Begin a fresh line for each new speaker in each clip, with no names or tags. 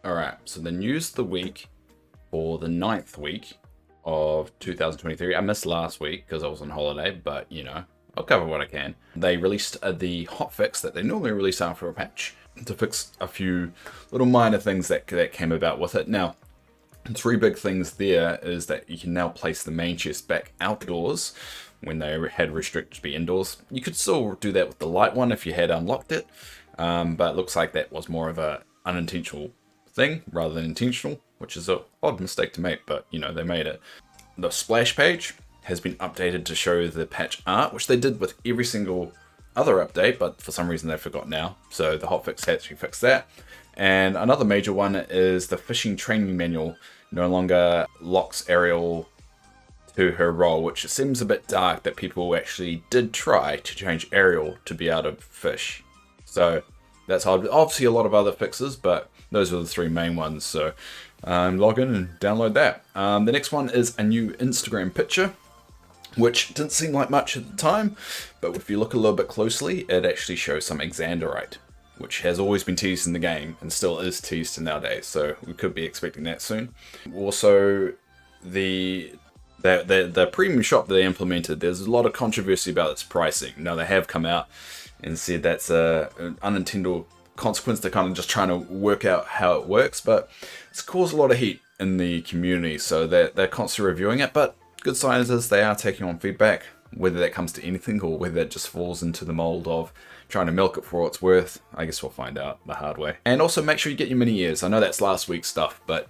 Alright, so the news of the week for the 9th week of 2023. I missed last week because I was on holiday, but you know, I'll cover what I can. They released the hotfix that they normally release after a patch to fix a few little minor things that came about with it. Now, three big things there is that you can now place the main chest back outdoors when they had restricted to be indoors. You could still do that with the light one if you had unlocked it, but it looks like that was more of a unintentional thing rather than intentional, which is an odd mistake to make, but you know, they made it. The splash page has been updated to show the patch art, which they did with every single other update, but for some reason they forgot now. So the hotfix actually fixed that. And another major one is the fishing training manual no longer locks Ariel to her role, which seems a bit dark that people actually did try to change Ariel to be able to fish. So that's obviously a lot of other fixes, but those are the three main ones. So log in and download that. The next one is a new Instagram picture, which didn't seem like much at the time, but if you look a little bit closely, it actually shows some Exanderite, which has always been teased in the game and still is teased nowadays. So we could be expecting that soon. Also, the premium shop that they implemented, there's a lot of controversy about its pricing. Now they have come out and said that's an unintended consequence. They're kind of just trying to work out how it works, but it's caused a lot of heat in the community, so they're constantly reviewing it. But good sign is they are taking on feedback, whether that comes to anything or whether it just falls into the mold of trying to milk it for what it's worth. I guess we'll find out the hard way. And also make sure you get your mini ears. I know that's last week's stuff, but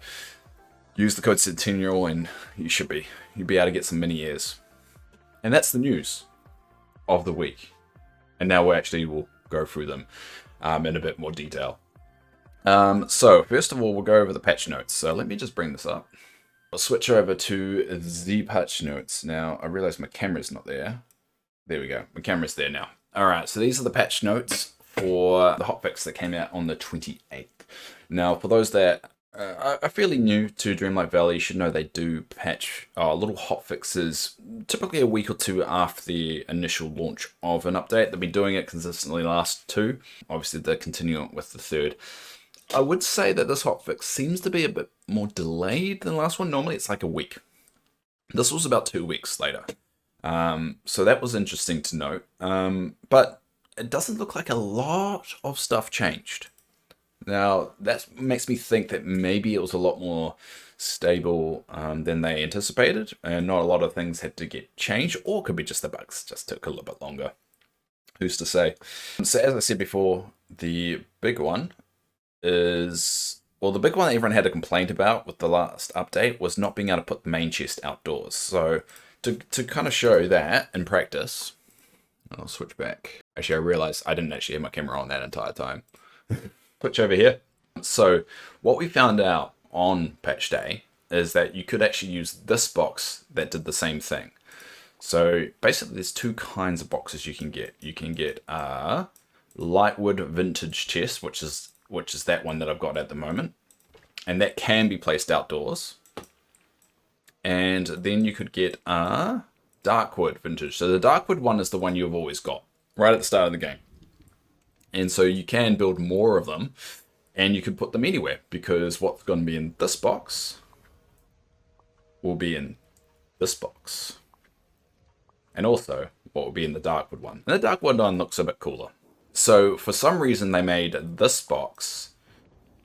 use the code Centennial and you'll be able to get some mini ears. And that's the news of the week. And now we'll go through them in a bit more detail. So first of all, we'll go over the patch notes. So let me just bring this up. I'll switch over to the patch notes. Now, I realize my camera's not there. There we go. My camera's there now. All right, so these are the patch notes for the hotfix that came out on the 28th. Now, for those that are fairly new to Dreamlight Valley, you should know they do patch little hotfixes typically a week or two after the initial launch of an update. They've been doing it consistently last two. Obviously, they're continuing with the third. I would say that this hotfix seems to be a bit more delayed than the last one. Normally, it's like a week. This was about 2 weeks later. So that was interesting to note. But it doesn't look like a lot of stuff changed. Now, that makes me think that maybe it was a lot more stable than they anticipated, and not a lot of things had to get changed, or it could be just the bugs just took a little bit longer. Who's to say? So as I said before, the big one is, well, the big one that everyone had a complaint about with the last update was not being able to put the main chest outdoors. So to kind of show that in practice, I'll switch back. Actually, I realized I didn't actually have my camera on that entire time. Switch over here. So what we found out on patch day is that you could actually use this box that did the same thing. So basically there's two kinds of boxes you can get. You can get a Lightwood vintage chest, which is that one that I've got at the moment. And that can be placed outdoors. And then you could get a Darkwood vintage. So the Darkwood one is the one you've always got right at the start of the game. And so you can build more of them and you can put them anywhere, because what's going to be in this box will be in this box. And also what will be in the Darkwood one. And the Darkwood one looks a bit cooler. So for some reason they made this box,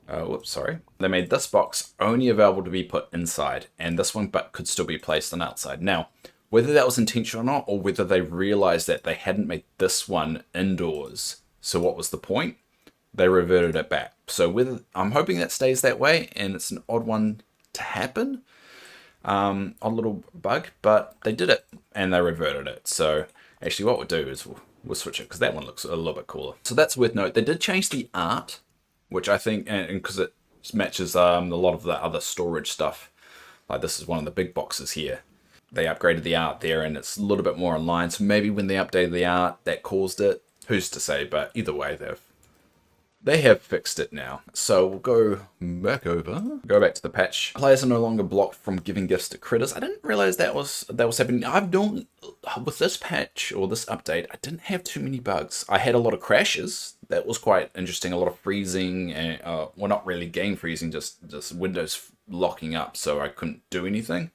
they made this box only available to be put inside, and this one but could still be placed on outside. Now, whether that was intentional or not, or whether they realized that they hadn't made this one indoors, so what was the point? They reverted it back. So I'm hoping that stays that way, and it's an odd one to happen. Odd little bug, but they did it, and they reverted it. So actually what we'll do is we'll switch it, because that one looks a little bit cooler. So that's worth note. They did change the art, which I think, and because it matches a lot of the other storage stuff. Like this is one of the big boxes here. They upgraded the art there, and it's a little bit more in line. So maybe when they updated the art, that caused it. Who's to say? But either way, They have fixed it now. So we'll go back to the patch. Players are no longer blocked from giving gifts to critters. I didn't realize that was happening. With this patch or this update, I didn't have too many bugs. I had a lot of crashes. That was quite interesting. A lot of freezing, and well, not really game freezing, just windows locking up, so I couldn't do anything.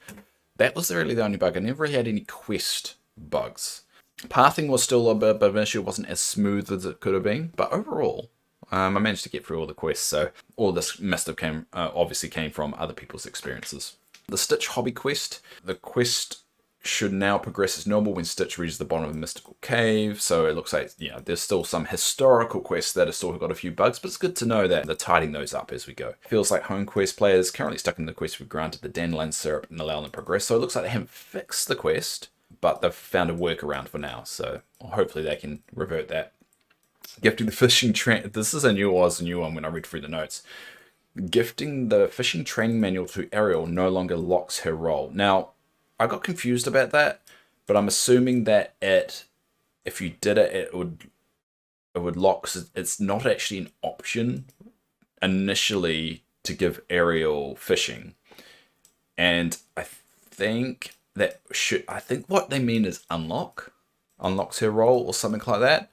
That was really the only bug. I never really had any quest bugs. Pathing was still a bit of an issue. It wasn't as smooth as it could have been, but overall, I managed to get through all the quests, so all this must have obviously came from other people's experiences. The Stitch hobby quest. The quest should now progress as normal when Stitch reaches the bottom of the mystical cave, so it looks like, there's still some historical quests that have still got a few bugs, but it's good to know that they're tidying those up as we go. Feels like home quest players currently stuck in the quest were granted the dandelion syrup and allow them to progress, so it looks like they haven't fixed the quest, but they've found a workaround for now, so hopefully they can revert that. Gifting the fishing this is a new one when I read through the notes. Gifting the fishing training manual to Ariel no longer locks her role. Now, I got confused about that, but I'm assuming that if you did it, it would lock, 'cause it's not actually an option initially to give Ariel fishing. And I think what they mean is unlocks her role or something like that.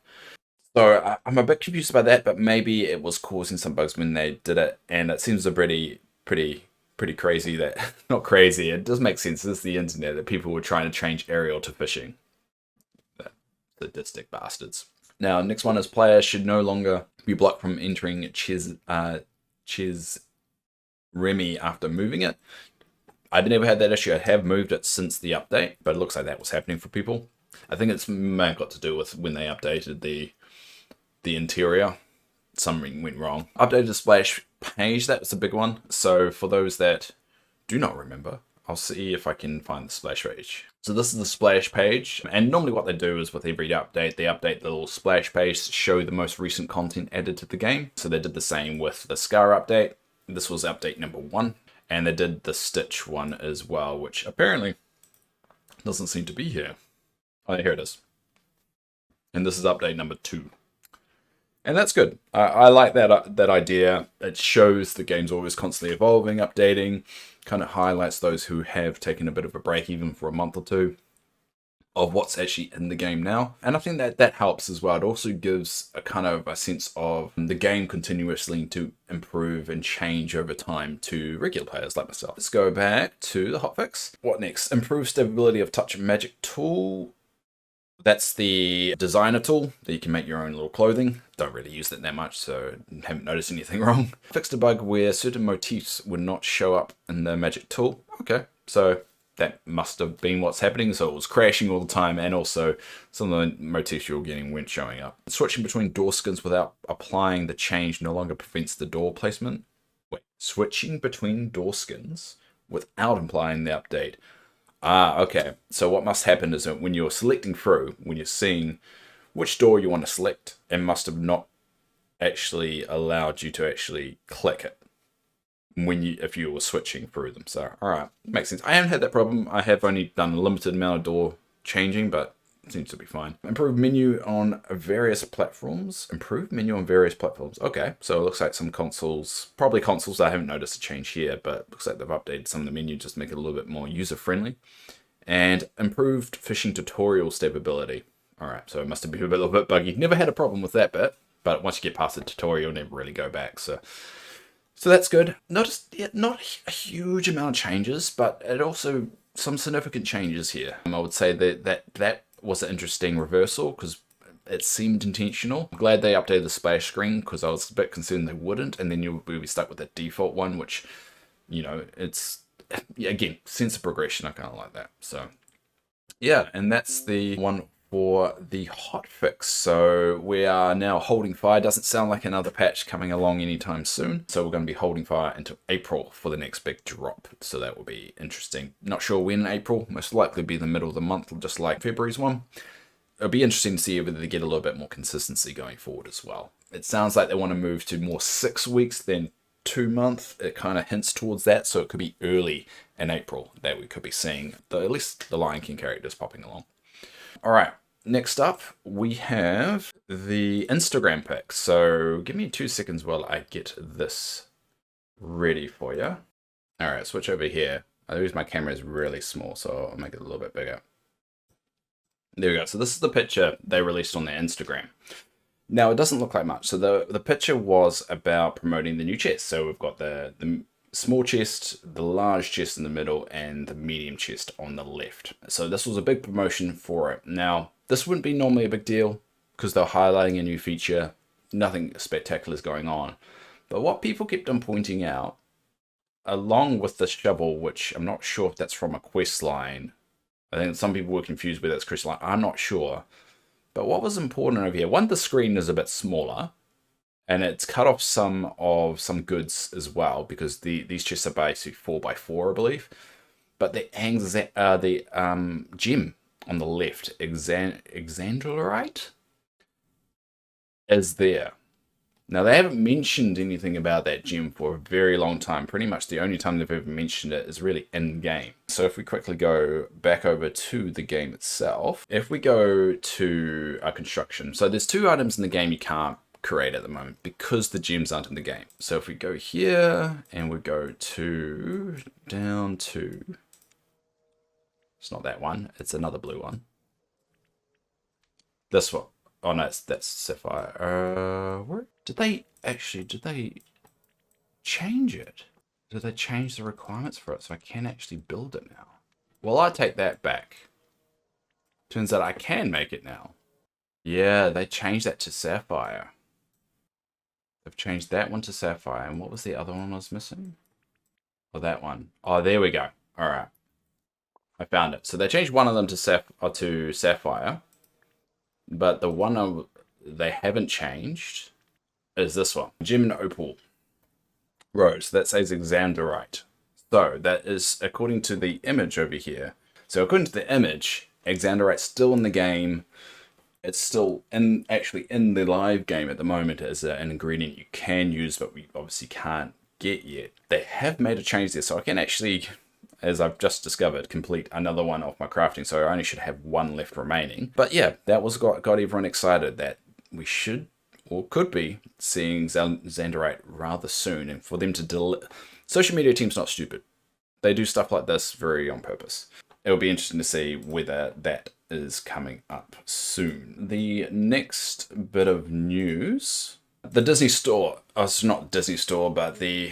So I'm a bit confused about that, but maybe it was causing some bugs when they did it, and it seems a pretty crazy that, not crazy, it does make sense, it's the internet, that people were trying to change Ariel to fishing. The sadistic bastards. Now, next one is players should no longer be blocked from entering Ches Remy after moving it. I've never had that issue. I have moved it since the update, but it looks like that was happening for people. I think it's may have got to do with when they updated the interior. Something went wrong. Updated splash page, that was a big one. So for those that do not remember, I'll see if I can find the splash page. So this is the splash page, and normally what they do is with every update, they update the little splash page to show the most recent content added to the game. So they did the same with the Scar update. This was update number 1, and they did the Stitch one as well, which apparently doesn't seem to be here. Oh, here it is. And this is update number 2. And that's good. I like that idea. It shows the game's always constantly evolving, updating, kind of highlights those who have taken a bit of a break, even for a month or two, of what's actually in the game now. And I think that helps as well. It also gives a kind of a sense of the game continuously to improve and change over time to regular players like myself. Let's go back to the hotfix. What next? Improve stability of touch and magic tool. That's the designer tool that you can make your own little clothing. Don't really use that much, so haven't noticed anything wrong. Fixed a bug where certain motifs would not show up in the magic tool. Okay, so that must have been what's happening. So it was crashing all the time, and also some of the motifs you were getting weren't showing up. Switching between door skins without applying the change no longer prevents the door placement. Wait, switching between door skins without applying the update. Ah, okay. So what must happen is that when you're selecting through, when you're seeing which door you want to select, it must have not actually allowed you to actually click it if you were switching through them. So, all right, makes sense. I haven't had that problem. I have only done a limited amount of door changing, but it seems to be fine. Improved menu on various platforms. Improved menu on various platforms. Okay, so it looks like some consoles, probably consoles. I haven't noticed a change here, but it looks like they've updated some of the menu just to make it a little bit more user-friendly. And improved fishing tutorial stability. All right, so it must have been a little bit buggy. Never had a problem with that bit, but once you get past the tutorial, you never really go back. So that's good. Not a huge amount of changes, but it also some significant changes here. I would say that was an interesting reversal because it seemed intentional. I'm glad they updated the splash screen because I was a bit concerned they wouldn't, and then you'll be stuck with the default one, which, it's, again, sense of progression. I kind of like that. So, yeah, and that's the one for the hotfix. So we are now holding fire. Doesn't sound like another patch coming along anytime soon. So we're going to be holding fire until April for the next big drop. So that will be interesting. Not sure when in April. Most likely be the middle of the month, just like February's one. It'll be interesting to see whether they get a little bit more consistency going forward as well. It sounds like they want to move to more 6 weeks than 2 months. It kind of hints towards that. So it could be early in April that we could be seeing at least the Lion King characters popping along. All right. next up, we have the Instagram pic. So give me 2 seconds while I get this ready for you. All right, switch over here. I use my camera is really small, so I'll make it a little bit bigger. There we go. So this is the picture they released on their Instagram. Now, it doesn't look like much. So the picture was about promoting the new chest. So we've got the small chest, the large chest in the middle, and the medium chest on the left. So this was a big promotion for it. Now, this wouldn't be normally a big deal because they're highlighting a new feature. Nothing spectacular is going on. But what people kept on pointing out, along with the shovel, which I'm not sure if that's from a quest line. I think some people were confused with that's quest line. I'm not sure. But what was important over here, one, the screen is a bit smaller, and it's cut off some goods as well, because these chests are basically 4x4, I believe. But the gem on the left, Exandlerite, is there. Now, they haven't mentioned anything about that gem for a very long time. Pretty much the only time they've ever mentioned it is really in-game. So if we quickly go back over to the game itself, if we go to construction, so there's 2 items in the game you can't create at the moment because the gems aren't in the game. So if we go here and we go down to, it's not that one, it's another blue one. This one. Oh no, that's Sapphire. Where did they change it? Did they change the requirements for it so I can actually build it now? Well, I take that back. Turns out I can make it now. Yeah, they changed that to Sapphire. They've changed that one to Sapphire. And what was the other one I was missing? Oh, that one. Oh, there we go. All right. I found it. So they changed one of them to Sapphire. But the one they haven't changed is this one. Gem and Opal Rose. That says Exandlerite. So that is according to the image over here. So according to the image, Exandlerite's still in the game. It's still actually in the live game at the moment as an ingredient you can use, but we obviously can't get yet. They have made a change there, so I can actually, as I've just discovered, complete another one off my crafting, so I only should have 1 left remaining. But yeah, that was got everyone excited that we should, or could be, seeing Exandlerite rather soon, and for them to deliver. Social media team's not stupid. They do stuff like this very on purpose. It'll be interesting to see whether that is coming up soon. The next bit of news, the Disney store. Oh, it's not Disney store, but the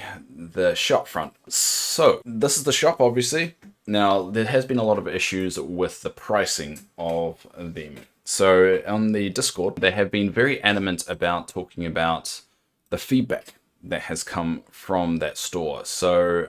shop front. So this is the shop, obviously. Now, there has been a lot of issues with the pricing of them. So on the Discord, they have been very adamant about talking about the feedback that has come from that store. So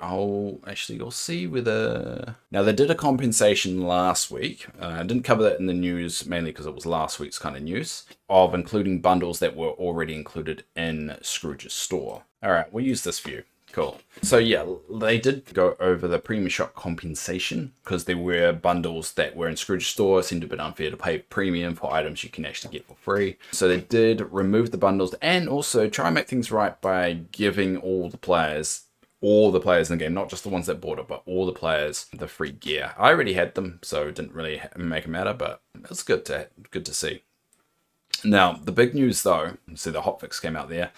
you'll see whether... Now, they did a compensation last week. I didn't cover that in the news, mainly because it was last week's kind of news, of including bundles that were already included in Scrooge's store. All right, we'll use this view. Cool. So yeah, they did go over the premium shop compensation because there were bundles that were in Scrooge's store. It seemed a bit unfair to pay premium for items you can actually get for free. So they did remove the bundles and also try and make things right by giving all the players in the game, not just the ones that bought it, but all the players, the free gear. I already had them, so it didn't really make it matter, but it's good to see. Now, the big news though, see the hotfix came out there.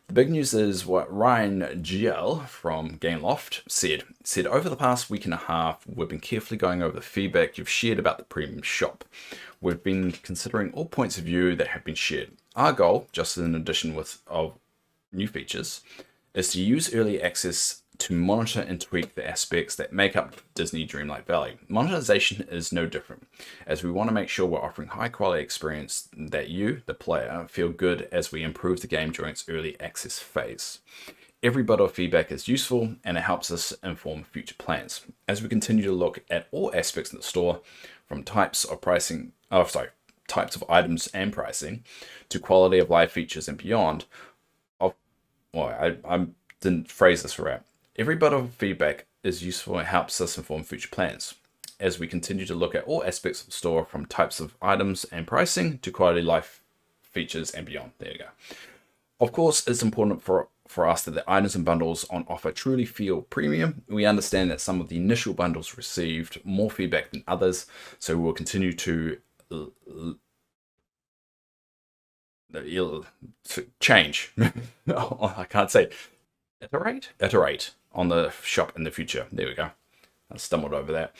The big news is what Ryan GL from Gameloft said, over the past week and a half, we've been carefully going over the feedback you've shared about the premium shop. We've been considering all points of view that have been shared. Our goal, just in addition of new features, is to use early access to monitor and tweak the aspects that make up Disney Dreamlight Valley. Monetization is no different, as we want to make sure we're offering high quality experience that you, the player, feel good as we improve the game during its early access phase. Every bit of feedback is useful and it helps us inform future plans. As we continue to look at all aspects of the store, from types of items and pricing, to quality of life features and beyond, I didn't phrase this right. Every bit of feedback is useful and helps us inform future plans. As we continue to look at all aspects of the store, from types of items and pricing to quality life features and beyond. There you go. Of course, it's important for us that the items and bundles on offer truly feel premium. We understand that some of the initial bundles received more feedback than others, so we'll continue to You'll change. Oh, I can't say. Iterate on the shop in the future. There we go. I stumbled over that.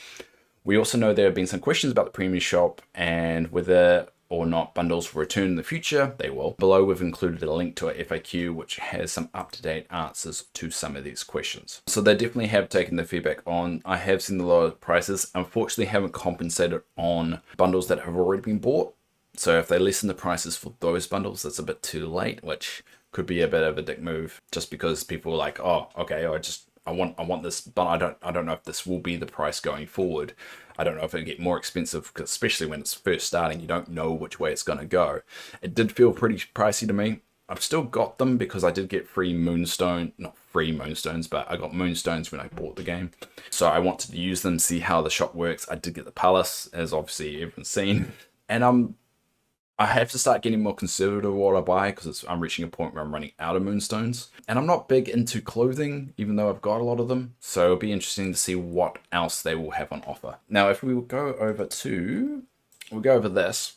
We also know there have been some questions about the premium shop and whether or not bundles will return in the future. They will. Below we've included a link to a FAQ which has some up-to-date answers to some of these questions. So they definitely have taken the feedback on. I have seen the lower prices. Unfortunately haven't compensated on bundles that have already been bought. So if they lessen the prices for those bundles, that's a bit too late, which could be a bit of a dick move just because people are like, oh, okay, I want this, but I don't know if this will be the price going forward. I don't know if it'll get more expensive, especially when it's first starting. You don't know which way it's going to go. It did feel pretty pricey to me. I've still got them because I did get free moonstone, not free moonstones, but I got moonstones when I bought the game. So I wanted to use them, see how the shop works. I did get the palace, as obviously everyone's seen. And I have to start getting more conservative with what I buy because I'm reaching a point where I'm running out of moonstones. And I'm not big into clothing, even though I've got a lot of them. So it'll be interesting to see what else they will have on offer. Now, if we go over this,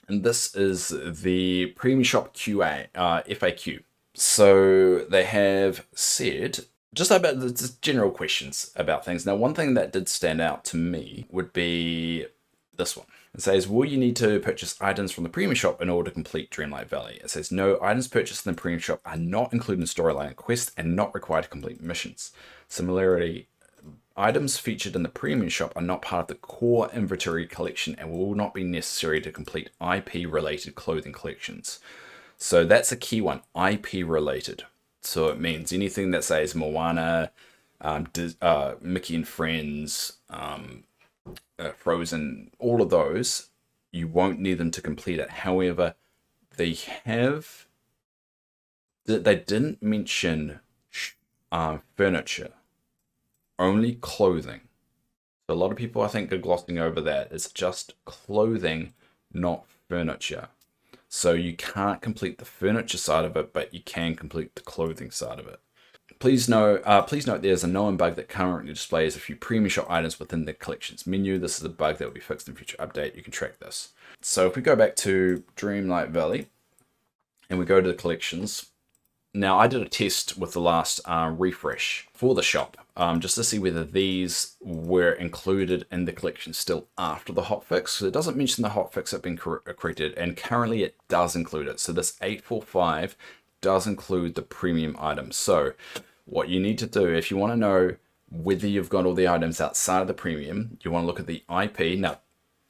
and this is the Premium Shop QA, FAQ. So they have said just about the general questions about things. Now, one thing that did stand out to me would be this one. It says, will you need to purchase items from the premium shop in order to complete Dreamlight Valley? It says, no, items purchased in the premium shop are not included in storyline and quest and not required to complete missions. Similarly, items featured in the premium shop are not part of the core inventory collection and will not be necessary to complete IP-related clothing collections. So that's a key one, IP-related. So it means anything that says Moana, Mickey and Friends, Frozen, all of those, you won't need them to complete it. However, they didn't mention furniture, only clothing. So a lot of people, I think, are glossing over that. It's just clothing, not furniture. So you can't complete the furniture side of it, but you can complete the clothing side of it. Please note there's a known bug that currently displays a few premium shop items within the collections menu. This is a bug that will be fixed in future update. You can track this. So if we go back to Dreamlight Valley and we go to the collections. Now I did a test with the last refresh for the shop just to see whether these were included in the collection still after the hotfix. So it doesn't mention the hotfix have been corrected, and currently it does include it. So this 845 does include the premium items. So what you need to do, if you want to know whether you've got all the items outside of the premium, you want to look at the IP. Now,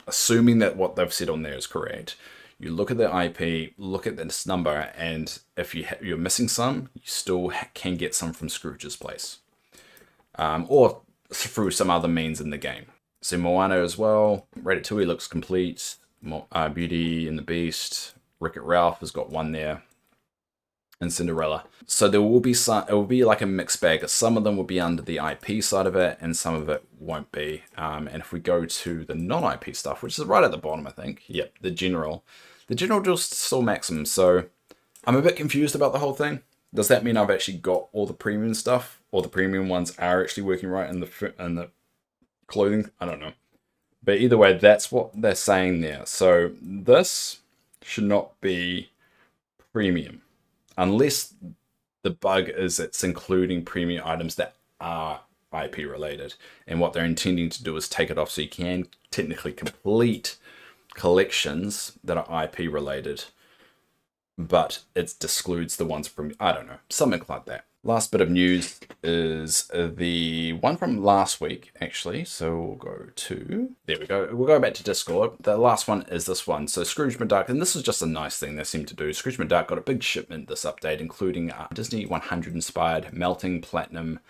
assuming that what they've said on there is correct, you look at the IP, look at this number, and if you're missing some, you still can get some from Scrooge's place. Or through some other means in the game. So Moana as well, Ratatouille looks complete, Beauty and the Beast, Wreck-It Ralph has got one there, and Cinderella. So there will be some, it will be like a mixed bag. Some of them will be under the IP side of it, and some of it won't be. And if we go to the non-IP stuff, which is right at the bottom, I think. Yep, the general just still maximum. So I'm a bit confused about the whole thing. Does that mean I've actually got all the premium stuff, or the premium ones are actually working right in the clothing? I don't know. But either way, that's what they're saying there. So this should not be premium. Unless the bug is it's including premium items that are IP related. And what they're intending to do is take it off so you can technically complete collections that are IP related. But it excludes the ones from, I don't know, something like that. Last bit of news is the one from last week, actually. So we'll go to, there we go. We'll go back to Discord. The last one is this one. So Scrooge McDuck, and this is just a nice thing they seem to do. Scrooge McDuck got a big shipment this update, including Disney 100 inspired melting platinum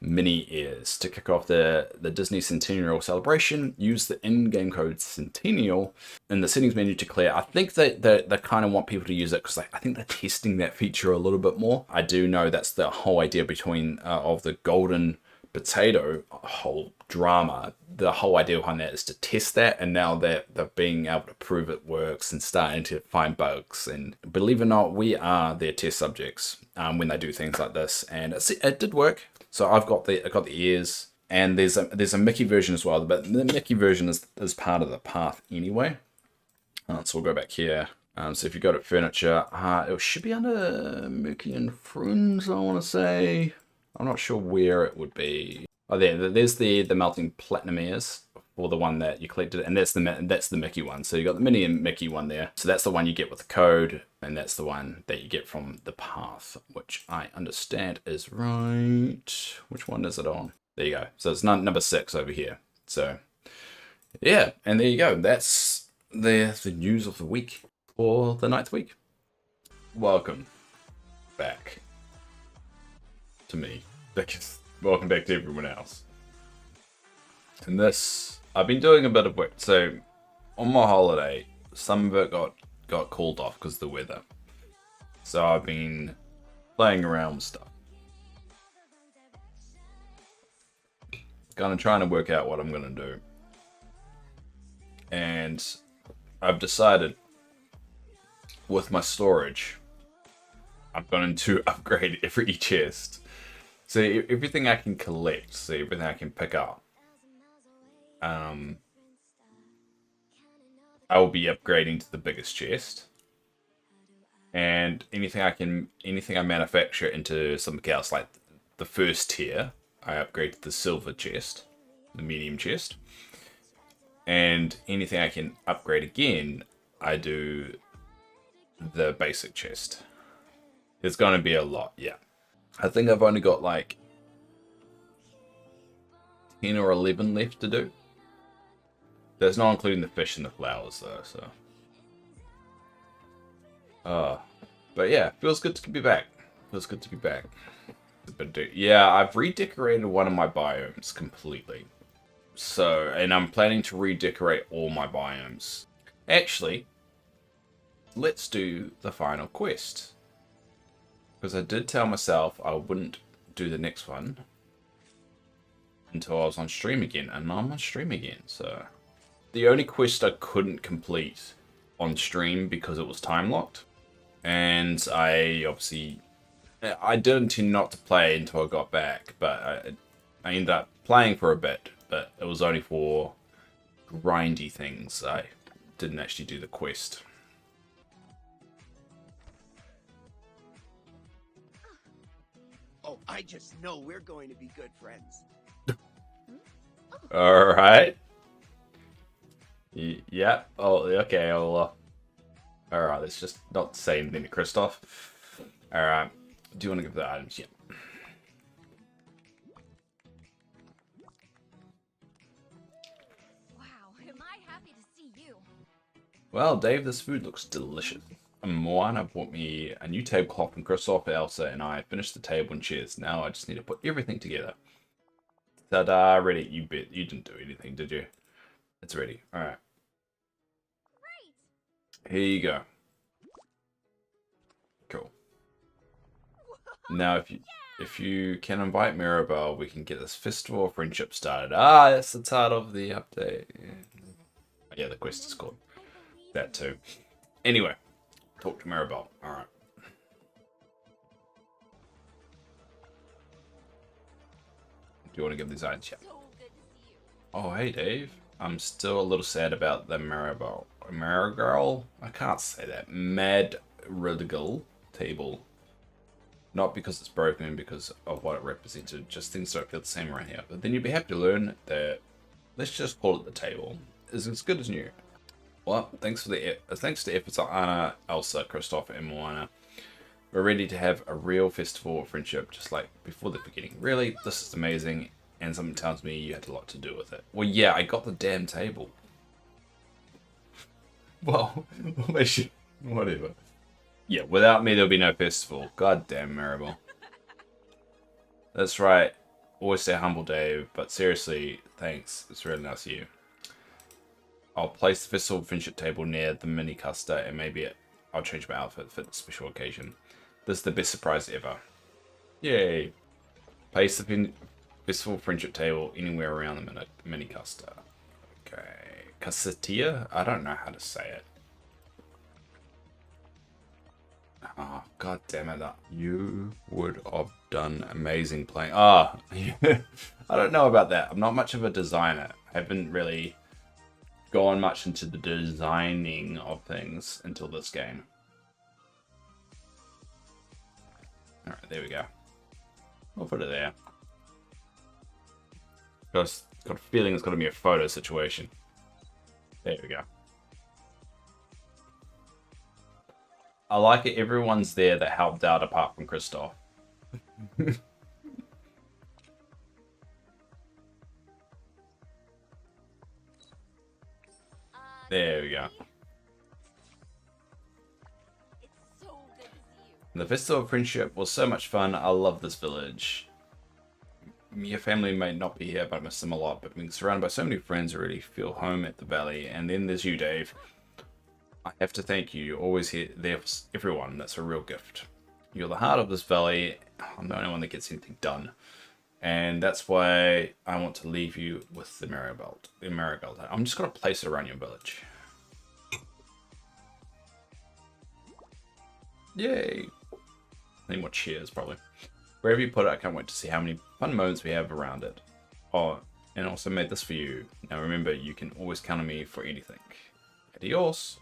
mini ears. To kick off the Disney Centennial celebration, use the in-game code Centennial in the settings menu to clear. I think they kind of want people to use it because I think they're testing that feature a little bit more. I do know that's the whole idea between of the golden potato whole drama. The whole idea behind that is to test that, and now they're being able to prove it works and starting to find bugs. And believe it or not, we are their test subjects when they do things like this, and it did work. So I got the ears, and there's a Mickey version as well, but the Mickey version is part of the path anyway. So we'll go back here. So if you go to furniture, it should be under Mookie and Fruins, I want to say. I'm not sure where it would be. Oh, there's the melting platinum ears for the one that you collected, and that's the Mickey one. So you got the Minnie and Mickey one there. So that's the one you get with the code, and that's the one that you get from the path, which I understand is right. Which one is it on? There you go. So it's number 6 over here. So yeah, and there you go. That's the news of the week for the 9th week. Welcome back to me. Welcome back to everyone else. And this, I've been doing a bit of work. So on my holiday, some of it got called off because of the weather. So I've been playing around with stuff. Kind of trying to work out what I'm going to do. And I've decided with my storage, I'm going to upgrade every chest. So everything I can collect, so everything I can pick up, I will be upgrading to the biggest chest. And anything I manufacture into something else, like the first tier, I upgrade to the silver chest, the medium chest. And anything I can upgrade again, I do the basic chest. There's going to be a lot, yeah. I think I've only got like 10 or 11 left to do. That's not including the fish and the flowers though, so. But yeah, feels good to be back. Feels good to be back. But yeah, I've redecorated one of my biomes completely. So, and I'm planning to redecorate all my biomes. Actually, let's do the final quest. Because I did tell myself I wouldn't do the next one until I was on stream again, and I'm on stream again, so. The only quest I couldn't complete on stream because it was time locked. And I did intend not to play until I got back, but I ended up playing for a bit, but it was only for grindy things. I didn't actually do the quest.
Oh, I just know we're going to be good friends.
Alright. Yep. Oh, okay. Alright, let's just not say anything to Kristoff. Alright. Do you want to give the items? Yep.
Wow, am I happy to see you.
Well, Dave, this food looks delicious. Moana bought me a new tablecloth, and Kristoff, Elsa, and I finished the table and chairs. Now I just need to put everything together. Ta-da, ready. You bet. You didn't do anything, did you? It's ready. Alright. Here you go. Cool. Now, if you can invite Mirabelle, we can get this Festival of Friendship started. Ah, that's the title of the update. Yeah, the quest is called that too. Anyway, talk to Mirabelle. Alright. Do you want to give these items? Yeah. Oh, hey, Dave. I'm still a little sad about the Mirabelle. I can't say that. Madrigal table. Not because it's broken, because of what it represented. Just things don't feel the same around here. But then you'd be happy to learn that, let's just call it the table, is as good as new. Well, thanks to efforts of Anna, Elsa, Kristoff, and Moana. We're ready to have a real festival of friendship, just like before the beginning. Really, this is amazing, and something tells me you had a lot to do with it. Well, yeah, I got the damn table. Well, whatever. Yeah, without me, there'll be no festival. God damn, Maribel. That's right. Always stay humble, Dave. But seriously, thanks. It's really nice of you. I'll place the Festival of Friendship table near the mini Custer, and maybe I'll change my outfit for the special occasion. This is the best surprise ever. Yay. Place the Festival of Friendship table anywhere around the mini Custer. Okay. Cassatia? I don't know how to say it. Oh, god damn it. You would have done amazing playing. Ah, I don't know about that. I'm not much of a designer. I haven't really gone much into the designing of things until this game. Alright, there we go. We'll put it there. Got a feeling it's going to be a photo situation. There we go. I like it. Everyone's there that helped out apart from Christoph. There we go.
It's so good to see you.
The Festival of Friendship was so much fun. I love this village. Your family may not be here, but I miss them a lot. But being surrounded by so many friends, I really feel home at the valley. And then there's you, Dave. I have to thank you. You're always here, there for everyone. That's a real gift. You're the heart of this valley. I'm the only one that gets anything done. And that's why I want to leave you with the Marigold. I'm just going to place it around your village. Yay. Need more cheers, probably. Wherever you put it, I can't wait to see how many fun moments we have around it. Oh, and also made this for you. Now remember, you can always count on me for anything. Adios.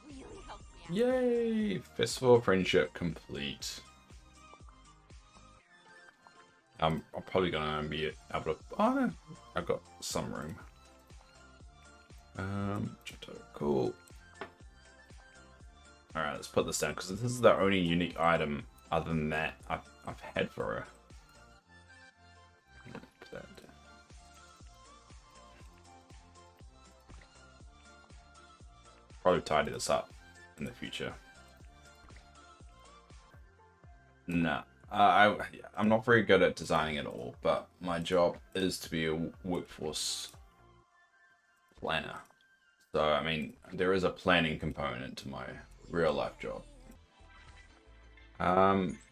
You really helped me out.
Yay! Festival of Friendship complete. I'm probably gonna be able to. Oh no, I've got some room. Cool. All right, let's put this down because this is the only unique item other than that I've had for her. Put that down. Probably tidy this up in the future. Nah. I'm not very good at designing at all, but my job is to be a workforce planner. So, I mean, there is a planning component to my real life job.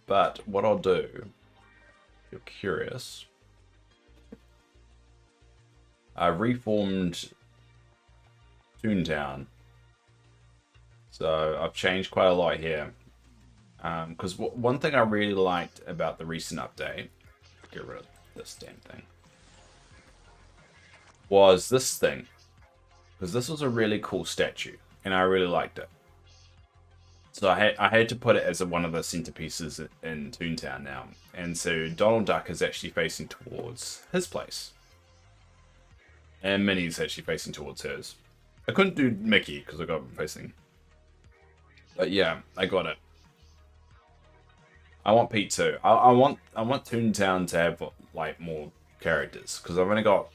But what I'll do, if you're curious, I reformed Toontown. So I've changed quite a lot here. Because one thing I really liked about the recent update, get rid of this damn thing, was this thing. Because this was a really cool statue, and I really liked it. So I had to put it as one of the centerpieces in Toontown now. And so Donald Duck is actually facing towards his place. And Minnie's actually facing towards hers. I couldn't do Mickey because I got him facing. But yeah, I got it. I want Pete too. I want Toontown to have like more characters because I've only got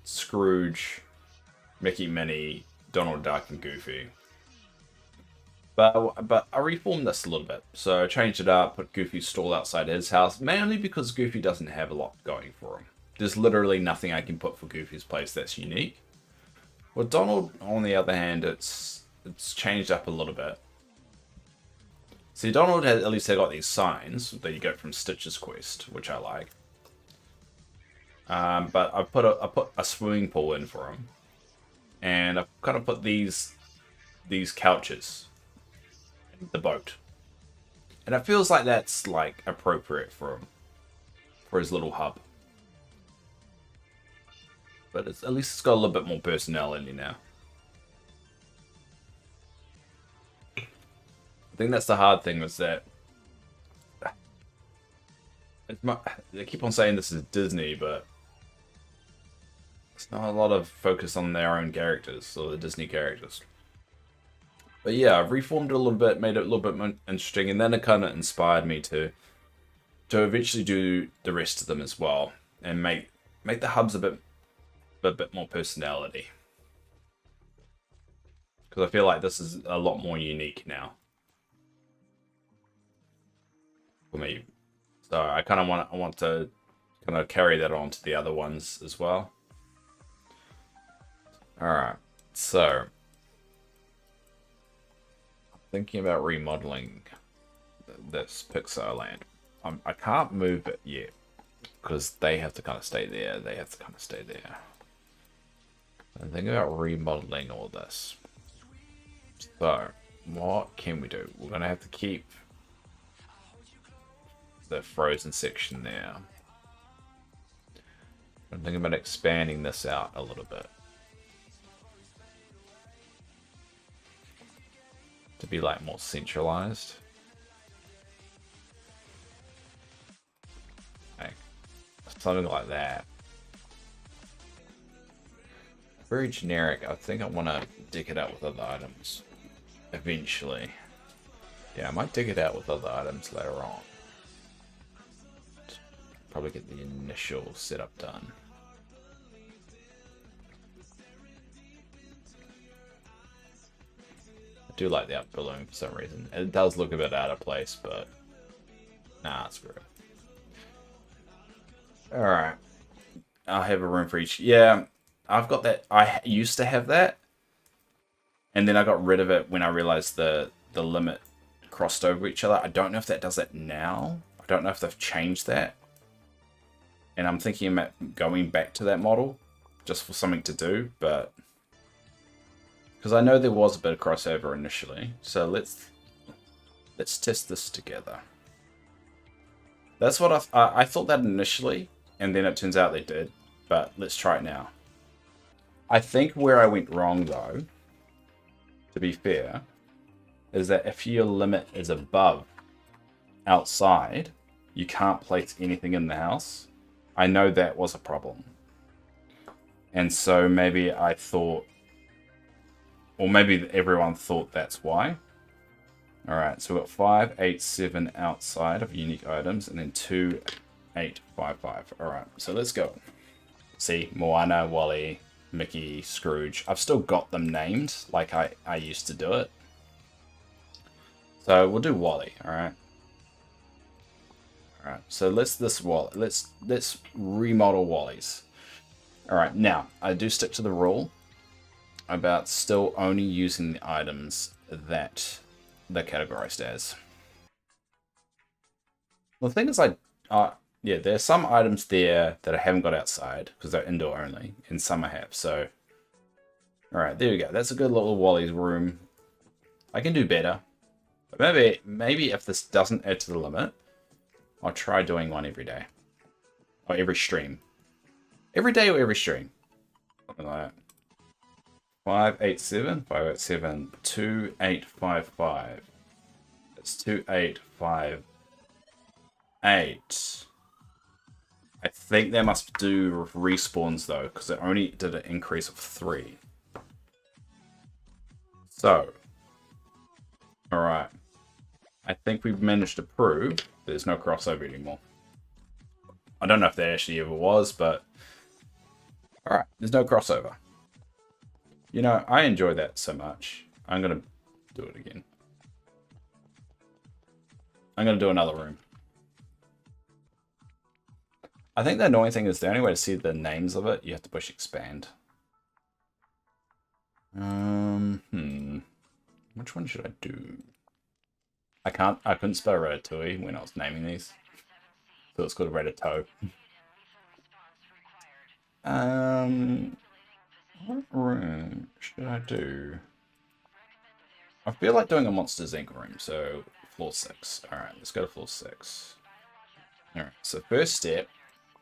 Scrooge, Mickey, Minnie, Donald Duck, and Goofy. But I reformed this a little bit, so I changed it up, put Goofy's stall outside his house, mainly because Goofy doesn't have a lot going for him. There's literally nothing I can put for Goofy's place that's unique. With Donald, on the other hand, it's changed up a little bit. See, Donald has at least got these signs that you get from Stitch's quest, which I like. But I put a swimming pool in for him, and I've kind of put these couches in the boat, and it feels like that's like appropriate for him, for his little hub. But at least it's got a little bit more personality now. I think that's the hard thing, was that they keep on saying this is Disney, but it's not a lot of focus on their own characters, or the Disney characters. But yeah, I've reformed it a little bit, made it a little bit more interesting, and then it kind of inspired me to eventually do the rest of them as well, and make the hubs a bit more personality. Because I feel like this is a lot more unique now for me. So I kind of want to kind of carry that on to the other ones as well. All right, so I'm thinking about remodeling this Pixar land. I can't move it yet because they have to kind of stay there. They have to kind of stay there. I'm thinking about remodeling all this. So what can we do? We're gonna have to keep the frozen section there. I'm thinking about expanding this out a little bit. To be like more centralized. Like, something like that. Very generic. I think I want to dig it out with other items. Eventually. Yeah, I might dig it out with other items later on. Probably get the initial setup done. I do like the up balloon for some reason. It does look a bit out of place, but nah, screw it. Alright. I'll have a room for each. Yeah, I've got that. I used to have that. And then I got rid of it when I realized the limit crossed over each other. I don't know if that does that now. I don't know if they've changed that. And I'm thinking about going back to that model just for something to do, but because I know there was a bit of crossover initially. So let's test this together. That's what I thought that initially, and then it turns out they did, but let's try it now. I think where I went wrong though, to be fair, is that if your limit is above outside, you can't place anything in the house. I know that was a problem. And so maybe I thought, or maybe everyone thought that's why. Alright, so we've got 5, 8, 7 outside of unique items, and then 2, 8, 5, 5. Alright, so let's go. See, Moana, Wally, Mickey, Scrooge. I've still got them named, like I used to do it. So we'll do Wally, alright? Alright, so let's remodel Wally's. Alright, now, I do stick to the rule about still only using the items that they're categorized as. Well, the thing is, yeah, there's some items there that I haven't got outside because they're indoor only, and some I have. So, all right, there we go. That's a good little Wally's room. I can do better, but maybe if this doesn't add to the limit, I'll try doing one every day, or every stream, every day or every stream, something like that. 5, 8, 7, 5, 8, 7, 2, 8, 5, 5. It's 2, 8, 5, 8. I think they must do respawns though, because it only did an increase of 3. So, alright. I think we've managed to prove there's no crossover anymore. I don't know if there actually ever was, but alright, there's no crossover. You know, I enjoy that so much. I'm going to do it again. I'm going to do another room. I think the annoying thing is the only way to see the names of it, you have to push expand. Which one should I do? I couldn't spell Ratatouille when I was naming these. So it's called Ratatouille. What room should I do? I feel like doing a Monsters Inc. room, so floor 6. Alright, let's go to floor 6. Alright, so first step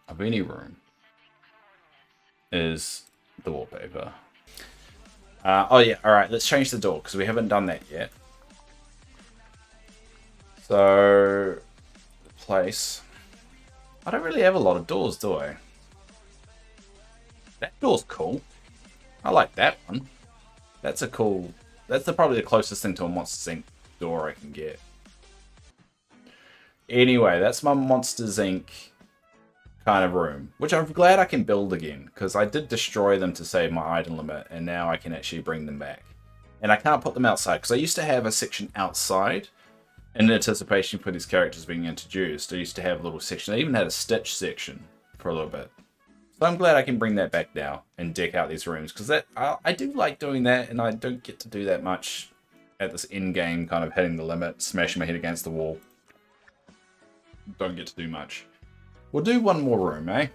of any room is the wallpaper. Oh yeah, alright, let's change the door, because we haven't done that yet. So, the place. I don't really have a lot of doors, do I? That door's cool. I like that one. That's a cool... That's probably the closest thing to a Monsters Inc. door I can get. Anyway, that's my Monsters Inc. kind of room, which I'm glad I can build again, because I did destroy them to save my item limit, and now I can actually bring them back. And I can't put them outside, because I used to have a section outside in anticipation for these characters being introduced. I used to have a little section. I even had a Stitch section for a little bit. So I'm glad I can bring that back now and deck out these rooms, because I do like doing that, and I don't get to do that much at this end game, kind of hitting the limit, smashing my head against the wall. Don't get to do much. We'll do one more room, eh?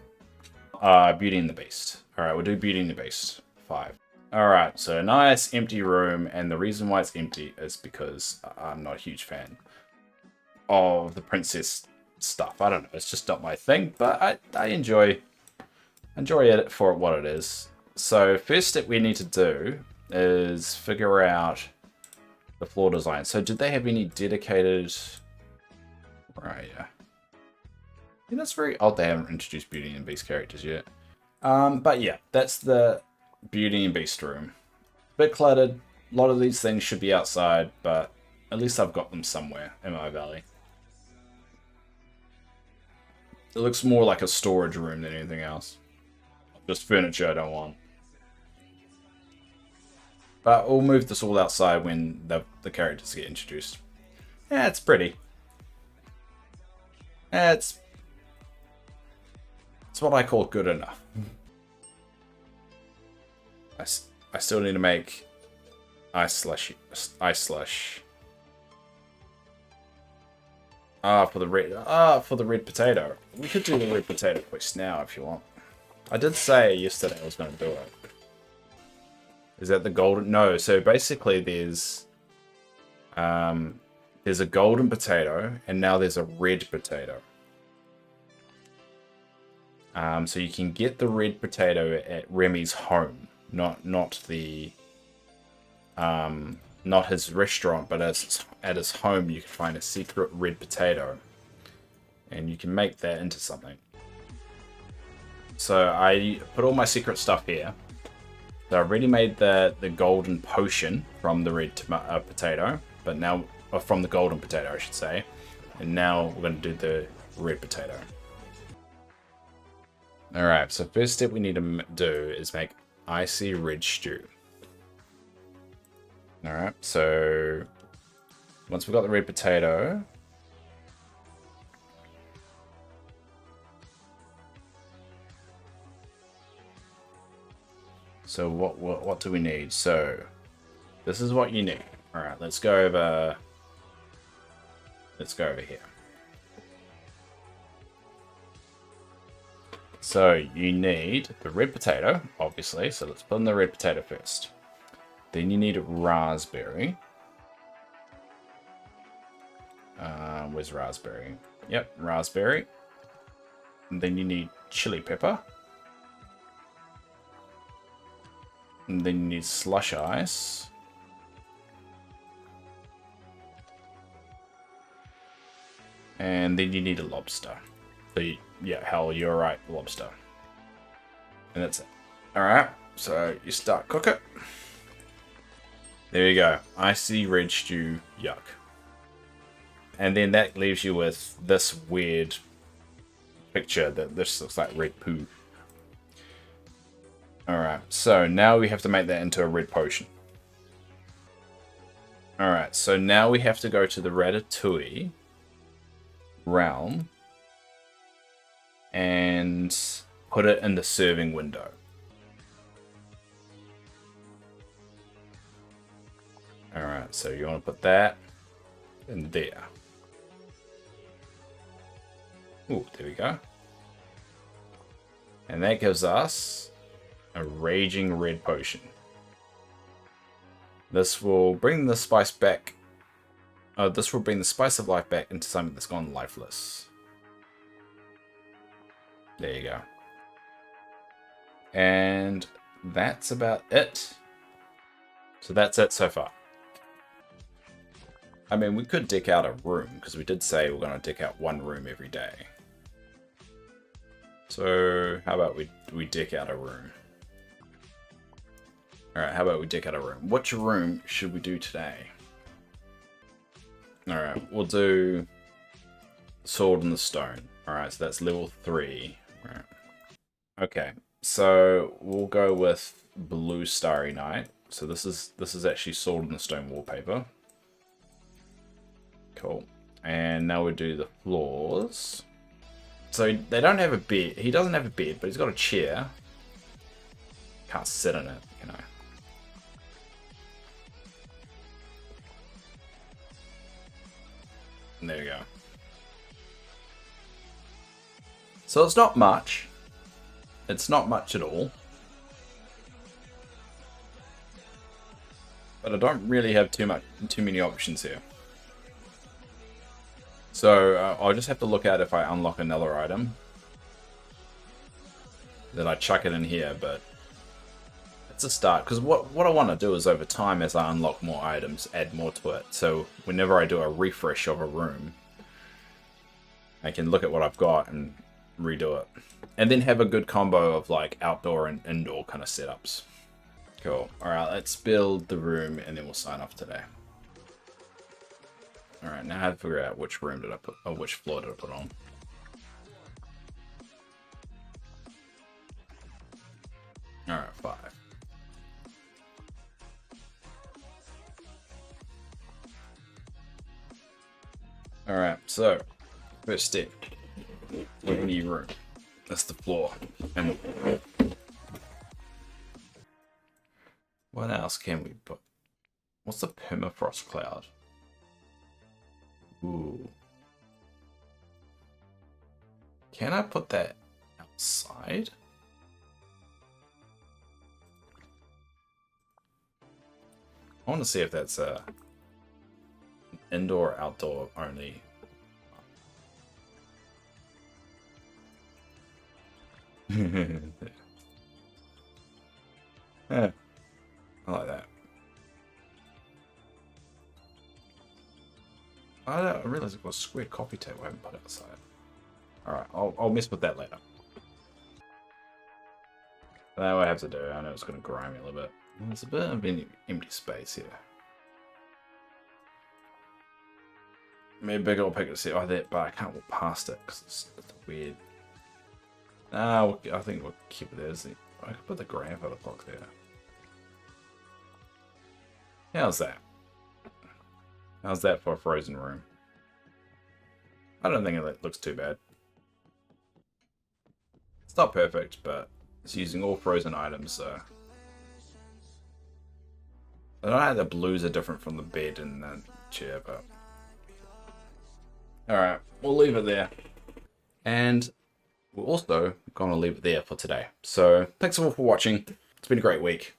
Beauty and the Beast. Alright, we'll do Beauty and the Beast. 5. Alright, so a nice empty room, and the reason why it's empty is because I'm not a huge fan of the princess stuff. I don't know. It's just not my thing, but I enjoy it for what it is. So first step we need to do is figure out the floor design. So did they have any dedicated? Right, yeah. Yeah, that's very odd. They haven't introduced Beauty and Beast characters yet. But yeah, that's the Beauty and Beast room. Bit cluttered. A lot of these things should be outside, but at least I've got them somewhere in my valley. It looks more like a storage room than anything else. Just furniture I don't want. But we'll move this all outside when the characters get introduced. Yeah, it's pretty. It's what I call good enough. I still need to make ice slush. For the red potato. We could do the red potato quest now if you want. I did say yesterday I was going to do it. Is that the golden? No. So basically, there's a golden potato, and now there's a red potato. So you can get the red potato at Remy's home, not his restaurant, but at his home. You can find a secret red potato, and you can make that into something. So I put all my secret stuff here. So I've already made the golden potion from the red potato, but now from the golden potato, I should say. And now we're going to do the red potato. All right. So first step we need to do is make icy red stew. All right. So once we've got the red potato. So what do we need? So this is what you need. All right, let's go over here. So you need the red potato, obviously. So let's put in the red potato first. Then you need raspberry. Where's raspberry? Yep, raspberry. And then you need chili pepper. And then you need slush ice. And then you need a lobster. So yeah, hell, you're right, lobster. And that's it. Alright, so you start cook it. There you go. Icy red stew, yuck. And then that leaves you with this weird picture that this looks like red poo. Alright, so now we have to make that into a red potion. Alright, so now we have to go to the Ratatouille realm and put it in the serving window. Alright, so you want to put that in there. Ooh, there we go. And that gives us a raging red potion. This will bring the spice back. This will bring the spice of life back into something that's gone lifeless. There you go. And that's about it. So that's it so far. I mean, we could deck out a room, because we did say we're going to deck out one room every day. So how about we deck out a room? Alright, how about we deck out a room? Which room should we do today? Alright, we'll do Sword in the Stone. Alright, so that's level 3. Alright. Okay, so we'll go with Blue Starry Night. So this is actually Sword in the Stone wallpaper. Cool. And now we do the floors. So they don't have a bed. He doesn't have a bed, but he's got a chair. Can't sit in it, you know. And there you go. So it's not much. It's not much at all. But I don't really have too many options here. So I'll just have to look out if I unlock another item. Then I chuck it in here, but it's a start. Because what I want to do is over time, as I unlock more items, add more to it. So whenever I do a refresh of a room, I can look at what I've got and redo it. And then have a good combo of like outdoor and indoor kind of setups. Cool. Alright, let's build the room and then we'll sign off today. Alright, now I have to figure out which room did I put, or which floor did I put on. Alright, 5. Alright, so, first step. With a new room. That's the floor. And what else can we put? What's the permafrost cloud? Ooh. Can I put that outside? I want to see if that's a indoor or outdoor only. Yeah, I like that. I realized I've got a square coffee table I haven't put outside. Alright, I'll mess with that later. That's what I have to do. I know it's going to grind me a little bit. There's a bit of empty space here. Maybe big old pick to see. Oh, that, but I can't walk past it because it's weird. I think we'll keep it there. I could put the grandfather clock there. How's that? How's that for a frozen room? I don't think it looks too bad. It's not perfect, but it's using all frozen items, so... I don't know how the blues are different from the bed and the chair, but... Alright, we'll leave it there. And we're also going to leave it there for today. So, thanks all for watching. It's been a great week.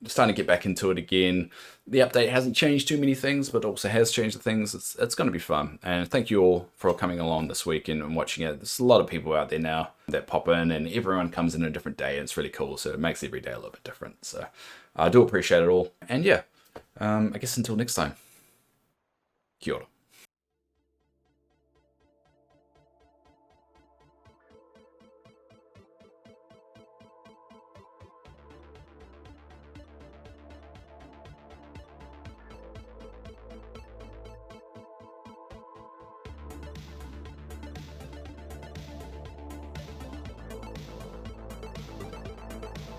Starting to get back into it again. The update hasn't changed too many things, but also has changed the things. It's going to be fun. And thank you all for coming along this week and watching it. There's a lot of people out there now that pop in, and everyone comes in a different day. And it's really cool, so it makes every day a little bit different. So I do appreciate it all. And yeah, I guess until next time, kia ora.